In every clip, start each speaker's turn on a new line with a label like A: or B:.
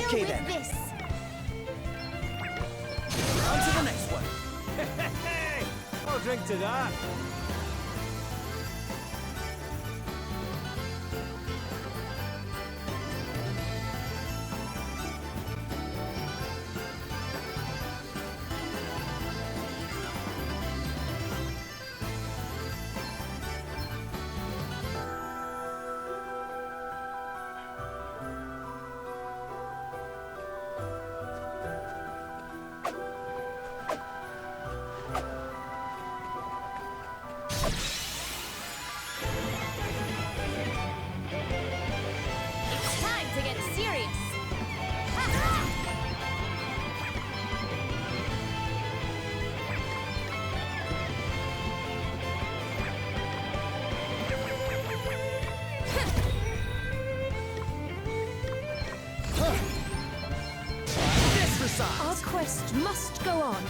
A: Okay then.
B: This.
A: On to the next one.
C: Hey, I'll drink to that.
B: It's time to get serious.
A: This for size.
B: Our quest must go on.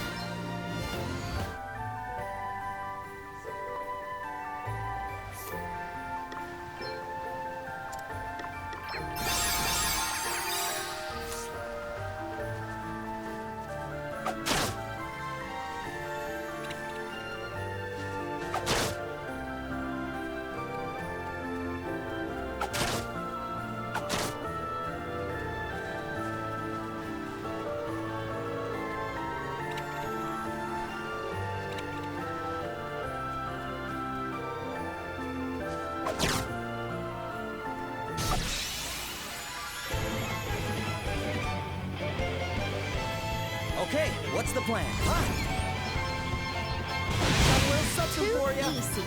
A: Okay, what's the plan? Huh? Got a little something
B: Too
A: for ya.
B: easy.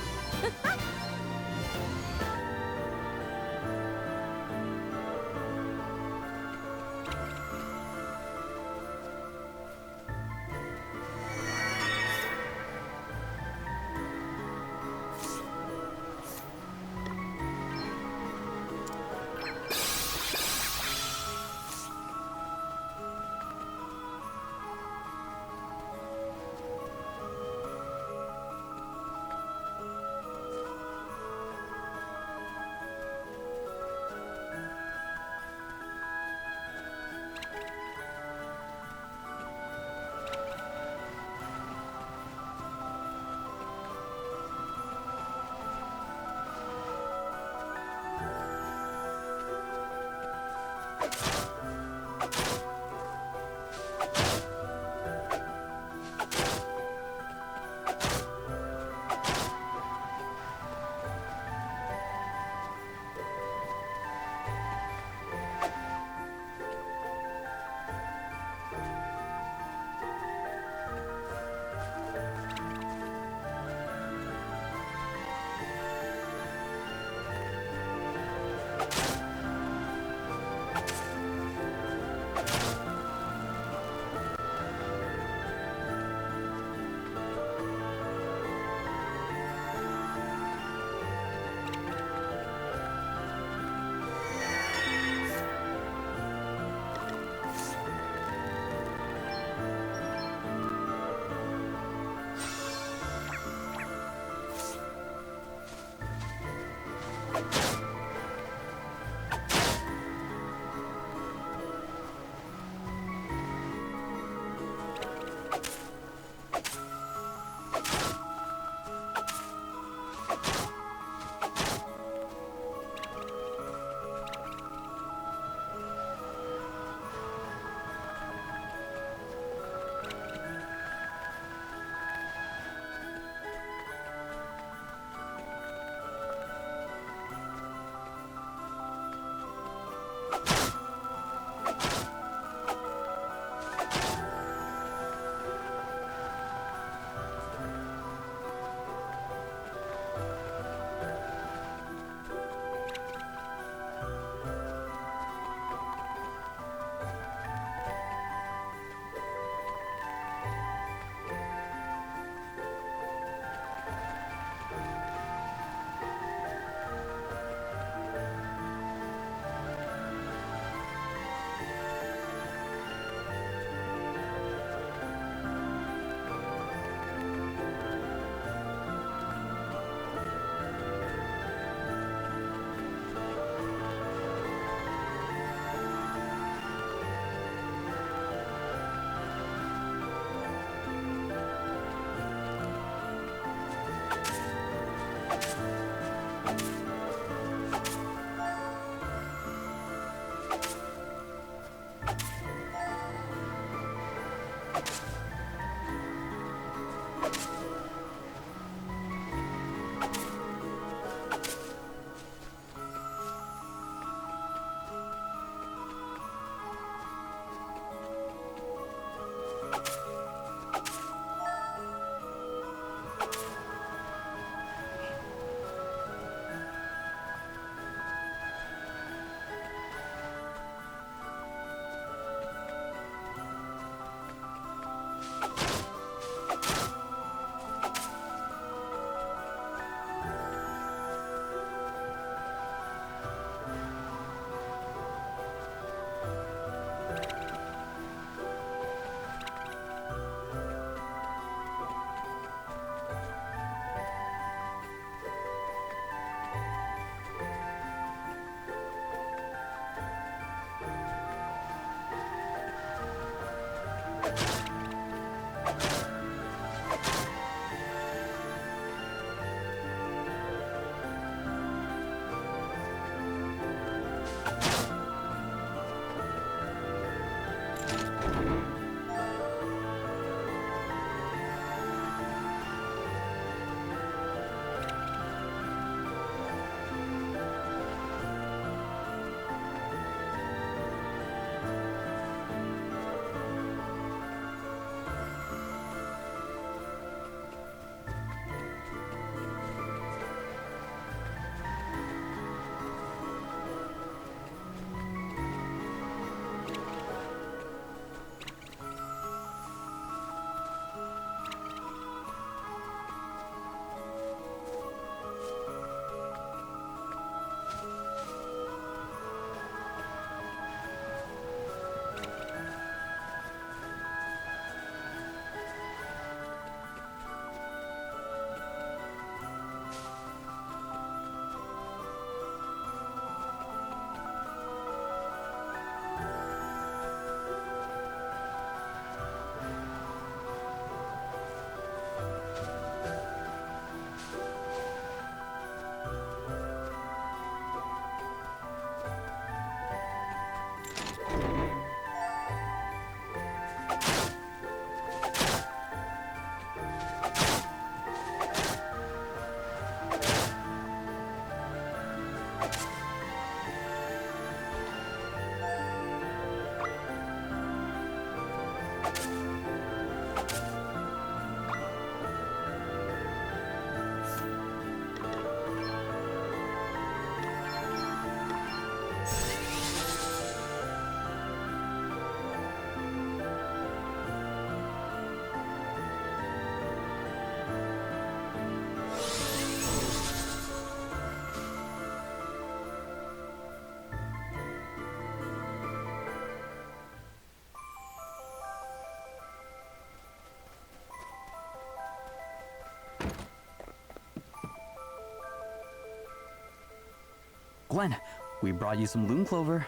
D: Glenn, we brought you some loom clover.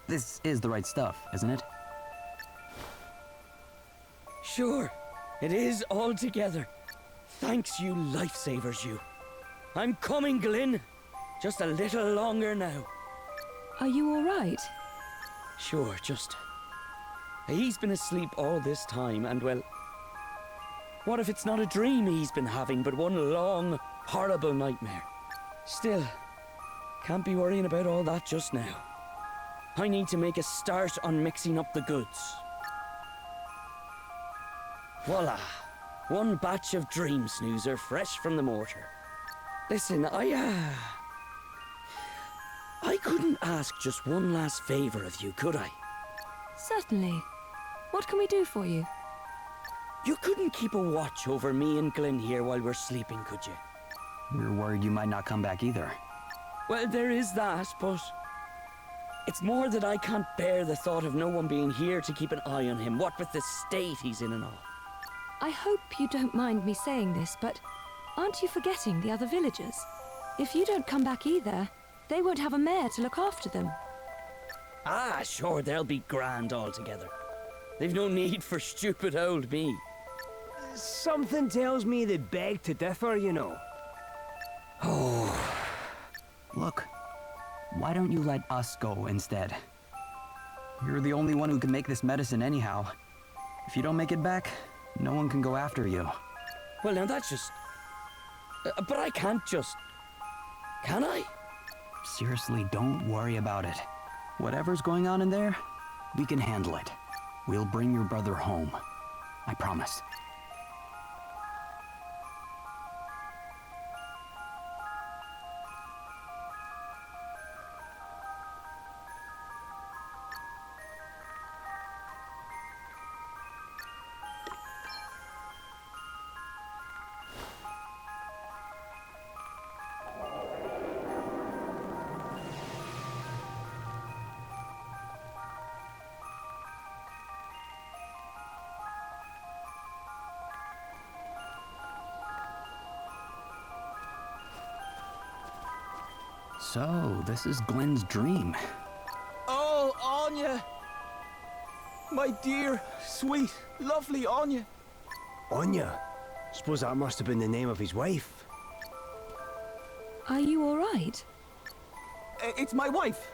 D: This is the right stuff, isn't it?
A: Sure, it is all together. Thanks, you lifesavers, you. I'm coming, Glyn. Just a little longer now.
B: Are you all right?
A: Sure, just... He's been asleep all this time, and well... What if it's not a dream he's been having, but one long, horrible nightmare? Still, can't be worrying about all that just now. I need to make a start on mixing up the goods. Voila! One batch of dream snoozer fresh from the mortar. Listen, I couldn't ask just one last favor of you, could I?
B: Certainly. What can we do for you?
A: You couldn't keep a watch over me and Glyn here while we're sleeping, could you?
D: We're worried you might not come back either.
A: Well, there is that, but... It's more that I can't bear the thought of no one being here to keep an eye on him, what with the state he's in and all.
B: I hope you don't mind me saying this, but aren't you forgetting the other villagers? If you don't come back either, they won't have a mare to look after them.
A: Ah, sure, they'll be grand altogether. They've no need for stupid old me.
C: Something tells me they beg to differ, you know.
D: Oh. Look, why don't you let us go instead? You're the only one who can make this medicine anyhow. If you don't make it back, no one can go after you.
A: Well, now that's just... but I can't just... Can I?
D: Seriously, don't worry about it. Whatever's going on in there, we can handle it. We'll bring your brother home. I promise. So, this is Glenn's dream.
A: Oh, Anya!
E: My dear, sweet, lovely Anya.
C: Anya? Suppose that must have been the name of his wife.
B: Are you all right?
E: It's my wife.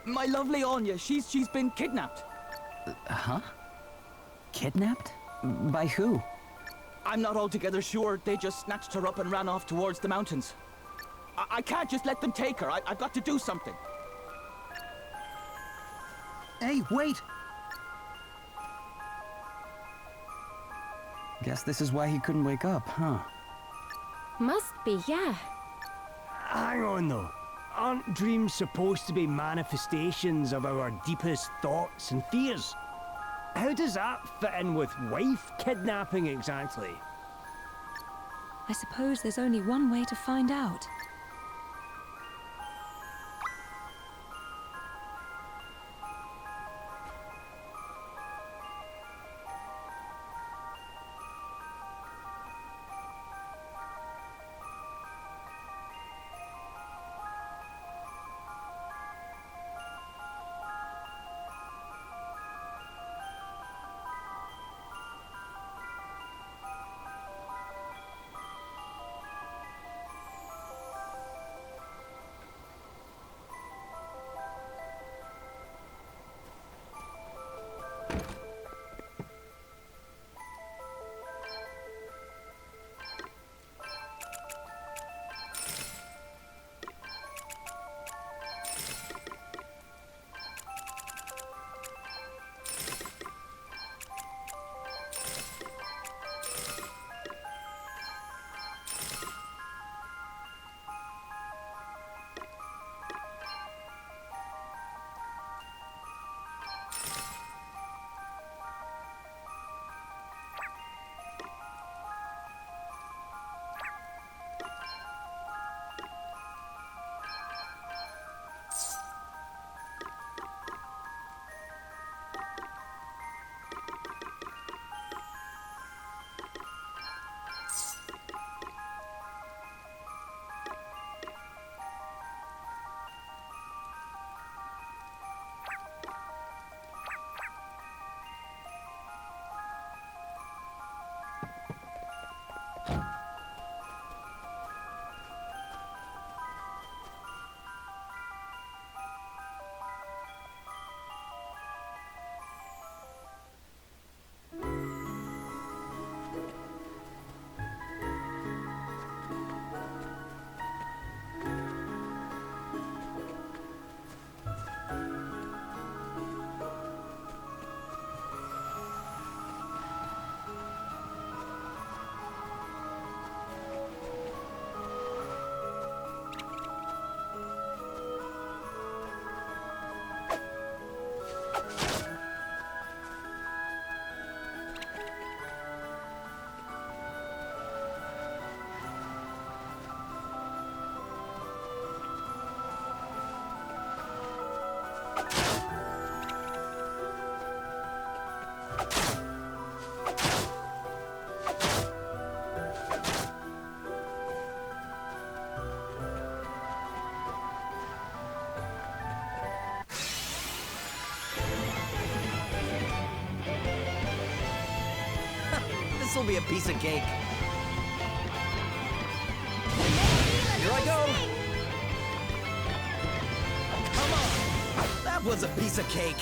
E: My lovely Anya. She's been kidnapped.
D: Huh? Kidnapped? By who?
E: I'm not altogether sure. They just snatched her up and ran off towards the mountains. I can't just let them take her. I've got to do something.
D: Hey, wait! Guess this is why he couldn't wake up, huh?
F: Must be, yeah.
C: Hang on though. Aren't dreams supposed to be manifestations of our deepest thoughts and fears? How does that fit in with wife kidnapping exactly?
B: I suppose there's only one way to find out.
G: This'll be a piece of cake. Here I go! Come on! That was a piece of cake!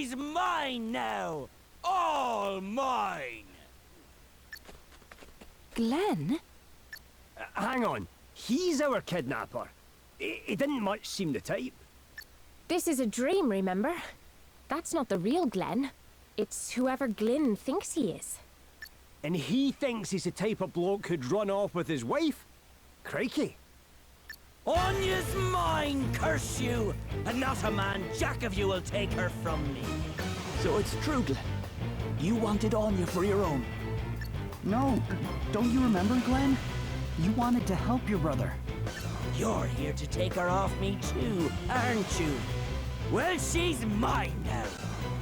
A: She's mine now! All mine!
B: Glenn?
C: Hang on. He's our kidnapper. He didn't much seem the type.
F: This is a dream, remember? That's not the real Glenn. It's whoever Glynn thinks he is.
C: And he thinks he's the type of bloke who'd run off with his wife? Crikey.
A: Anya's mine, curse you! And not a man jack of you will take her from me.
E: So it's true, Glenn. You wanted Anya for your own.
D: No, don't you remember, Glenn? You wanted to help your brother.
A: You're here to take her off me too, aren't you? Well, she's mine now.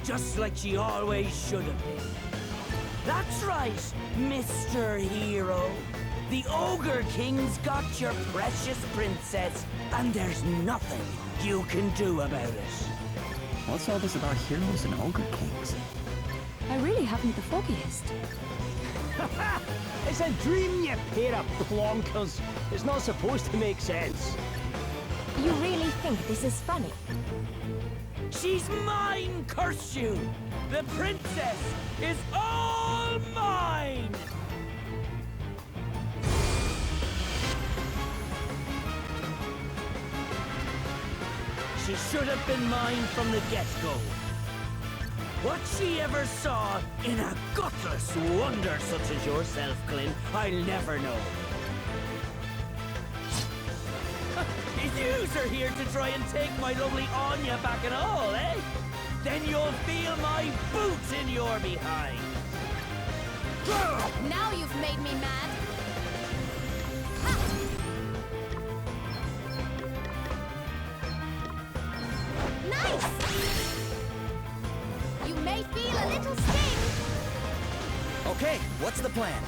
A: Just like she always should have been. That's right, Mr. Hero. The Ogre King's got your precious princess, and there's nothing you can do about it.
D: What's all this about heroes and ogre kings?
B: I really haven't the foggiest.
C: It's a dream, you pair of plonkers. It's not supposed to make sense.
F: You really think this is funny?
A: She's mine, curse you! The princess is all mine! She should have been mine from the get-go. What she ever saw in a gutless wonder such as yourself, Glynn, I'll never know. Yous are here to try and take my lovely Anya back and all, eh? Then you'll feel my boots in your behind.
F: Now you've made me mad. Ha! Nice! You may feel a little sting.
G: Okay, what's the plan?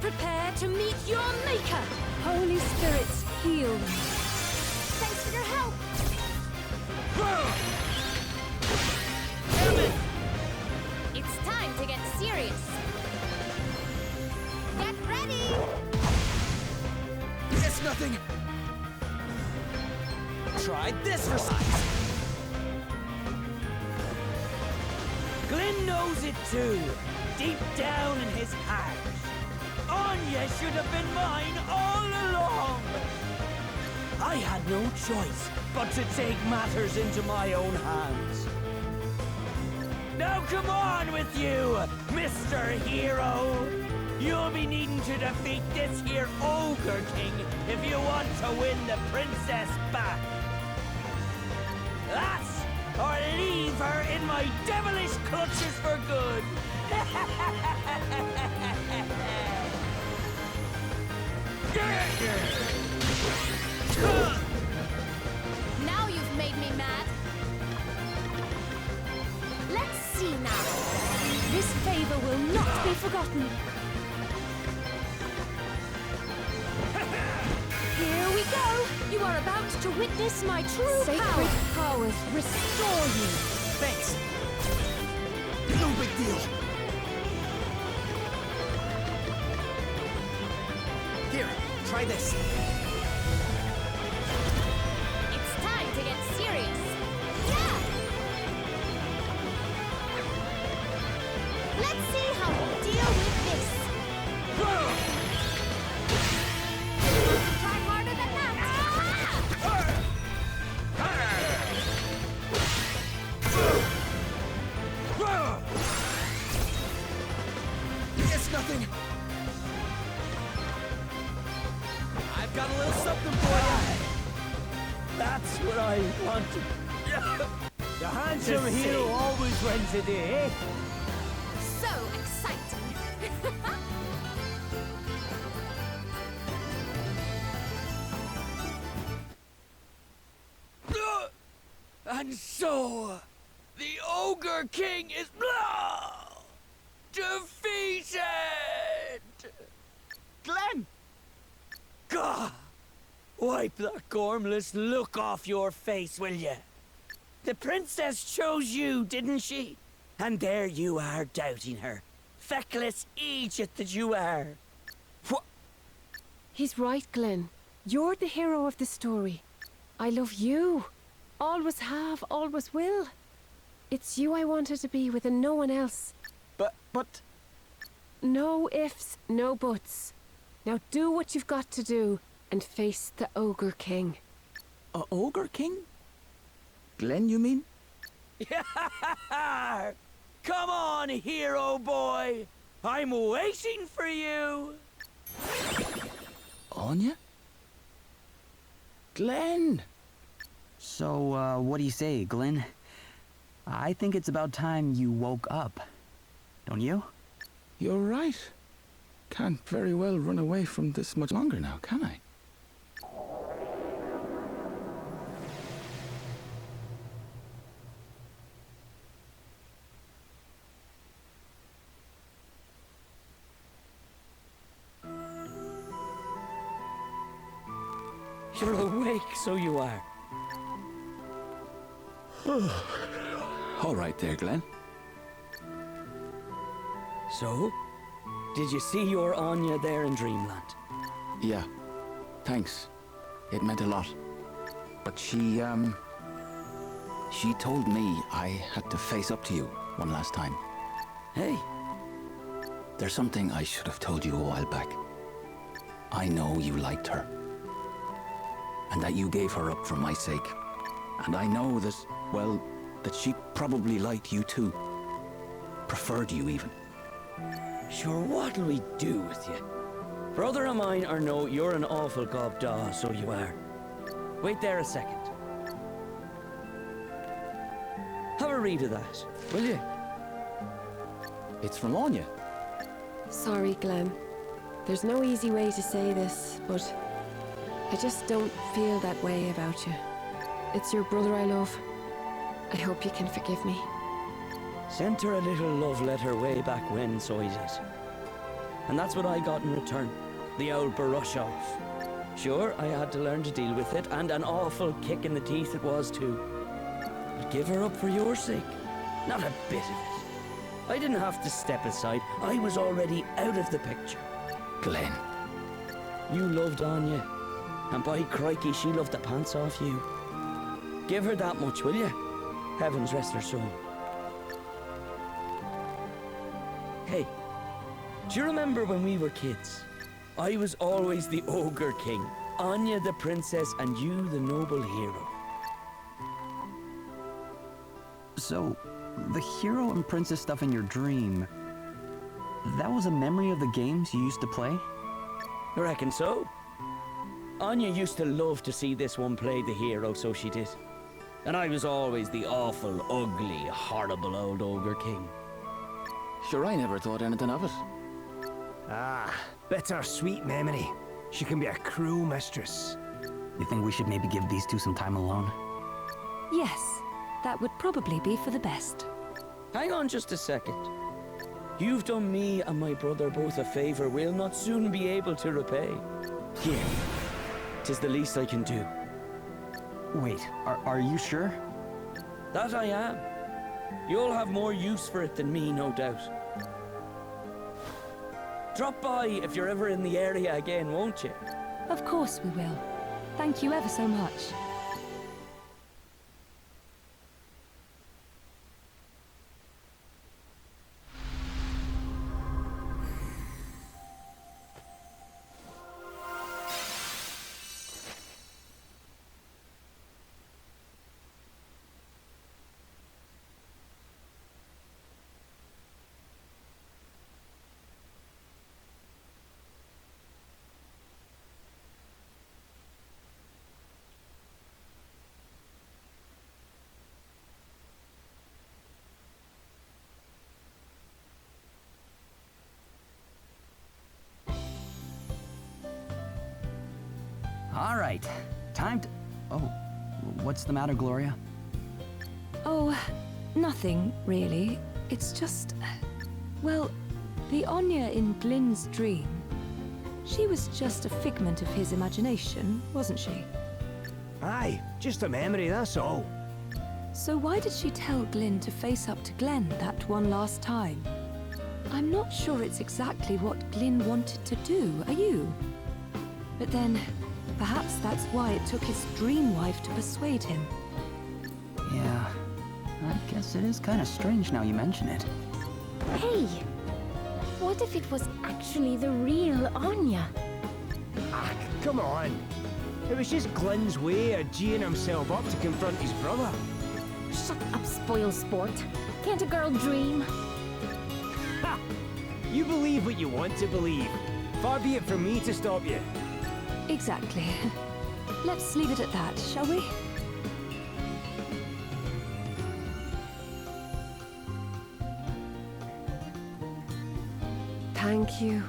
B: Prepare to meet your maker! Holy spirits, heal them.
F: Thanks for your help. It's time to get serious. Get ready!
G: It's nothing. Try this for size.
A: Glynn knows it too, deep down in his heart. Anya should have been mine all along. I had no choice but to take matters into my own hands. Now come on with you, Mr. Hero. You'll be needing to defeat this here Ogre King if you want to win the princess back. That, or leave her in my devilish clutches for good.
F: Now you've made me mad. Let's see now.
B: This favor will not be forgotten. Here we go! You are about to witness my true
F: Sacred
B: powers restore you.
G: Thanks. No big deal. Here, try this.
F: It's time to get serious. Yeah! Let's see how we deal with this. Try harder than that.
G: It's nothing. I've got a little something for you.
A: That's what I wanted.
C: The handsome
A: To
C: hero
A: see.
C: always wins the day, eh?
F: So exciting.
A: And so, the Ogre King is defeated!
E: Glenn!
A: Gah! Wipe that gormless look off your face, will you? The princess chose you, didn't she? And there you are doubting her. Feckless Egypt that you are. What?
F: He's right, Glenn. You're the hero of the story. I love you. Always have, always will. It's you I wanted to be with and no one else.
E: But...
F: No ifs, no buts. Now do what you've got to do and face the Ogre King.
E: A Ogre King? Glenn, you mean?
A: Come on, hero boy. I'm waiting for you.
E: Anya? Glenn!
D: So, what do you say, Glenn? I think it's about time you woke up. Don't you?
E: You're right. Can't very well run away from this much longer now, can I?
A: You're awake, so you are.
E: All right there, Glenn.
A: So, did you see your Anya there in Dreamland?
E: Yeah. Thanks. It meant a lot. But she told me I had to face up to you one last time.
A: Hey,
E: There's something I should have told you a while back. I know you liked her. And that you gave her up for my sake. And I know that, well, that she probably liked you too. Preferred you even.
A: sure, what'll we do with you? Brother of mine or no, you're an awful gobdaw, so you are. Wait there a second. Have a read of that, will you?
E: It's from Anya.
F: Sorry, Glenn. There's no easy way to say this, but I just don't feel that way about you. It's your brother I love. I hope you can forgive me.
A: Sent her a little love letter way back when, so I did. And that's what I got in return. The old brush off. Sure, I had to learn to deal with it, and an awful kick in the teeth it was too. But give her up for your sake. Not a bit of it. I didn't have to step aside. I was already out of the picture.
E: Glenn.
A: You loved Anya. And by crikey, she loved the pants off you. Give her that much, will you? Heavens rest her soul. Hey, do you remember when we were kids? I was always the Ogre King, Anya the princess, and you the noble hero.
D: So, the hero and princess stuff in your dream, that was a memory of the games you used to play?
A: I reckon so. Anya used to love to see this one play the hero, so she did. And I was always the awful, ugly, horrible old Ogre King.
E: Sure, I never thought anything of it.
C: Ah, bittersweet memory. She can be a cruel mistress.
D: You think we should maybe give these two some time alone?
B: Yes, that would probably be for the best.
A: Hang on just a second. You've done me and my brother both a favor we'll not soon be able to repay. Here, 'tis the least I can do.
D: Wait, are you sure?
A: That I am. You'll have more use for it than me, no doubt. Drop by if you're ever in the area again, won't you?
B: Of course we will. Thank you ever so much.
D: All right, time to... Oh, what's the matter, Gloria?
B: Oh, nothing, really. It's just... Well, the Anya in Glyn's dream... She was just a figment of his imagination, wasn't she?
C: Aye, just a memory, that's all.
B: So why did she tell Glyn to face up to Glenn that one last time? I'm not sure it's exactly what Glyn wanted to do, are you? But then, perhaps that's why it took his dream wife to persuade him.
D: Yeah, I guess it is kind of strange now you mention it.
H: Hey! What if it was actually the real Anya?
C: Ah, come on. It was just Glenn's way of geeing himself up to confront his brother.
H: Shut up, spoil sport. Can't a girl dream?
C: Ha! You believe what you want to believe. Far be it from me to stop you.
B: Exactly. Let's leave it at that, shall we?
F: Thank you.